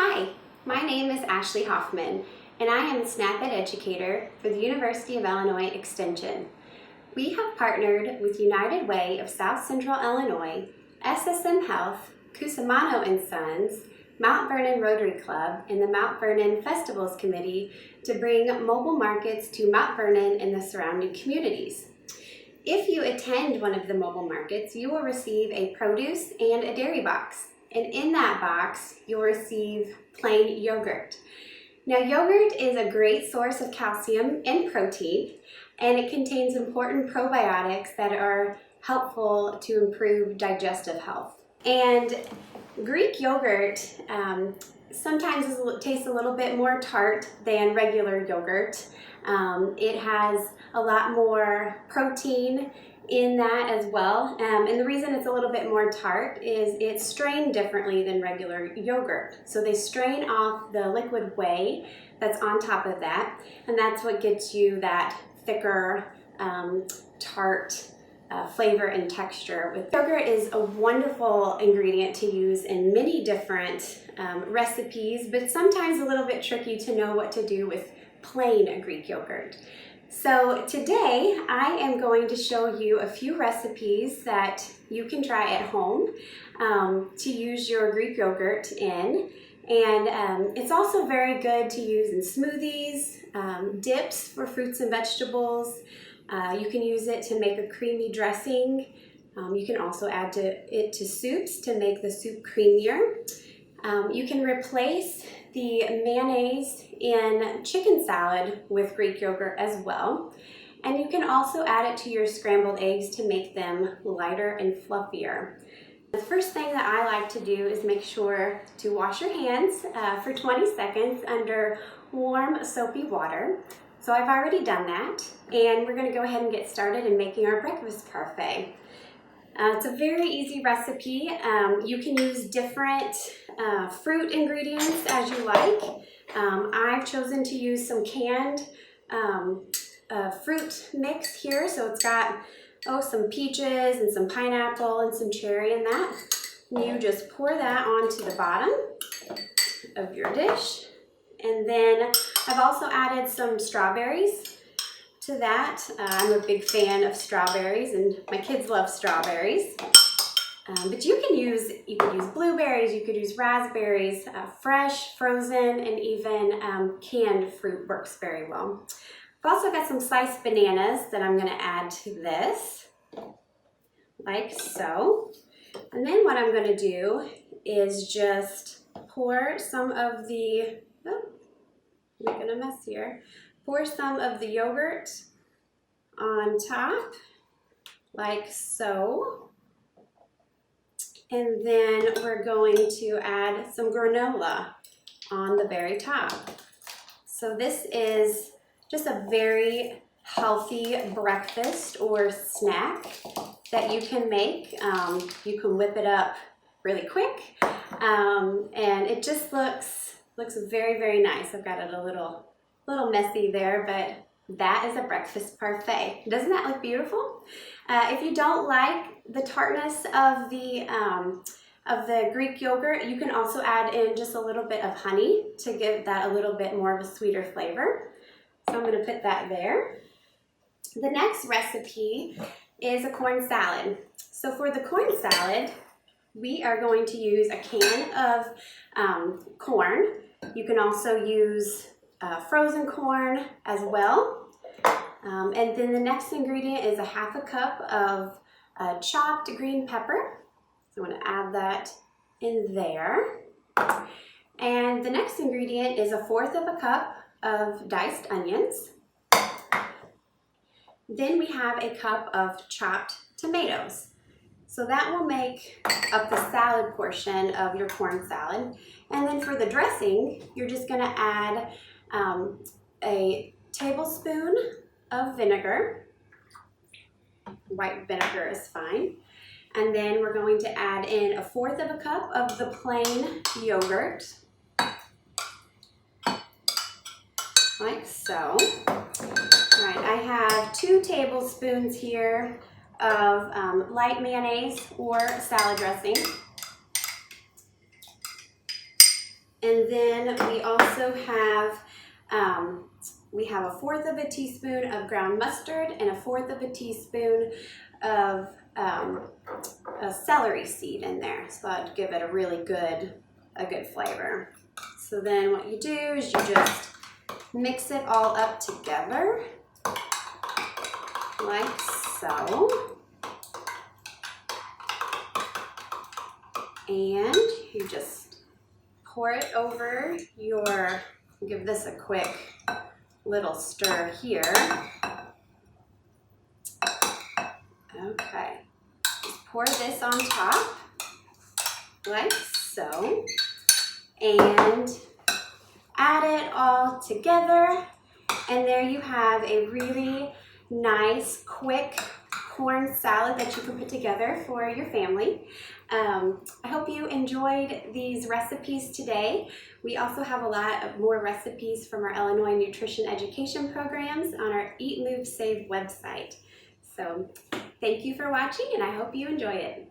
Hi, my name is Ashley Hoffman, and I am a SNAP Ed Educator for the University of Illinois Extension. We have partnered with United Way of South Central Illinois, SSM Health, Cusimano & Sons, Mount Vernon Rotary Club, and the Mount Vernon Festivals Committee to bring mobile markets to Mount Vernon and the surrounding communities. If you attend one of the mobile markets, you will receive a produce and a dairy box. And in that box, you'll receive plain yogurt. Now, yogurt is a great source of calcium and protein, and it contains important probiotics that are helpful to improve digestive health. And Greek yogurt sometimes tastes a little bit more tart than regular yogurt. It has a lot more protein in that as well, and the reason it's a little bit more tart is it's strained differently than regular yogurt. So they strain off the liquid whey that's on top of that, and that's what gets you that thicker tart flavor and texture. Yogurt is a wonderful ingredient to use in many different recipes, but sometimes a little bit tricky to know what to do with plain Greek yogurt. So today I am going to show you a few recipes that you can try at home to use your Greek yogurt in. And it's also very good to use in smoothies, dips for fruits and vegetables. You can use it to make a creamy dressing. You can also add it to soups to make the soup creamier. You can replace the mayonnaise in chicken salad with Greek yogurt as well. And you can also add it to your scrambled eggs to make them lighter and fluffier. The first thing that I like to do is make sure to wash your hands for 20 seconds under warm soapy water. So I've already done that, and we're going to go ahead and get started in making our breakfast parfait. It's a very easy recipe. You can use different fruit ingredients as you like. I've chosen to use some canned fruit mix here. So it's got some peaches and some pineapple and some cherry in that. You just pour that onto the bottom of your dish. And then I've also added some strawberries to that. I'm a big fan of strawberries, and my kids love strawberries. But you could use blueberries, you could use raspberries, fresh, frozen, and even canned fruit works very well. I've also got some sliced bananas that I'm going to add to this, like so. And then what I'm going to do is just pour some of the, making a mess here. Pour some of the yogurt on top, like so. And then we're going to add some granola on the very top. So this is just a very healthy breakfast or snack that you can make. You can whip it up really quick, and it just looks very, very nice. I've got it a little messy there, but that is a breakfast parfait. Doesn't that look beautiful? If you don't like the tartness of the Greek yogurt, you can also add in just a little bit of honey to give that a little bit more of a sweeter flavor. So I'm going to put that there. The next recipe is a corn salad. So for the corn salad, we are going to use a can of corn. You can also use frozen corn as well. And then the next ingredient is a half a cup of chopped green pepper. So I'm going to add that in there. And the next ingredient is 1/4 of a cup of diced onions. Then we have a cup of chopped tomatoes. So that will make up the salad portion of your corn salad. And then for the dressing, you're just going to add a tablespoon of vinegar. White vinegar is fine. And then we're going to add in 1/4 of a cup of the plain yogurt, like so. All right, I have 2 tablespoons here of light mayonnaise or salad dressing. And then we also have we have 1/4 of a teaspoon of ground mustard and 1/4 of a teaspoon of a celery seed in there. So that'd give it a really good flavor. So then what you do is you just mix it all up together like so. And you just pour it over your, give this a quick little stir here. Okay, just pour this on top like so, and add it all together, and there you have a really nice, quick corn salad that you can put together for your family. I hope you enjoyed these recipes today. We also have a lot of more recipes from our Illinois nutrition education programs on our Eat, Move, Save website. So thank you for watching, and I hope you enjoy it.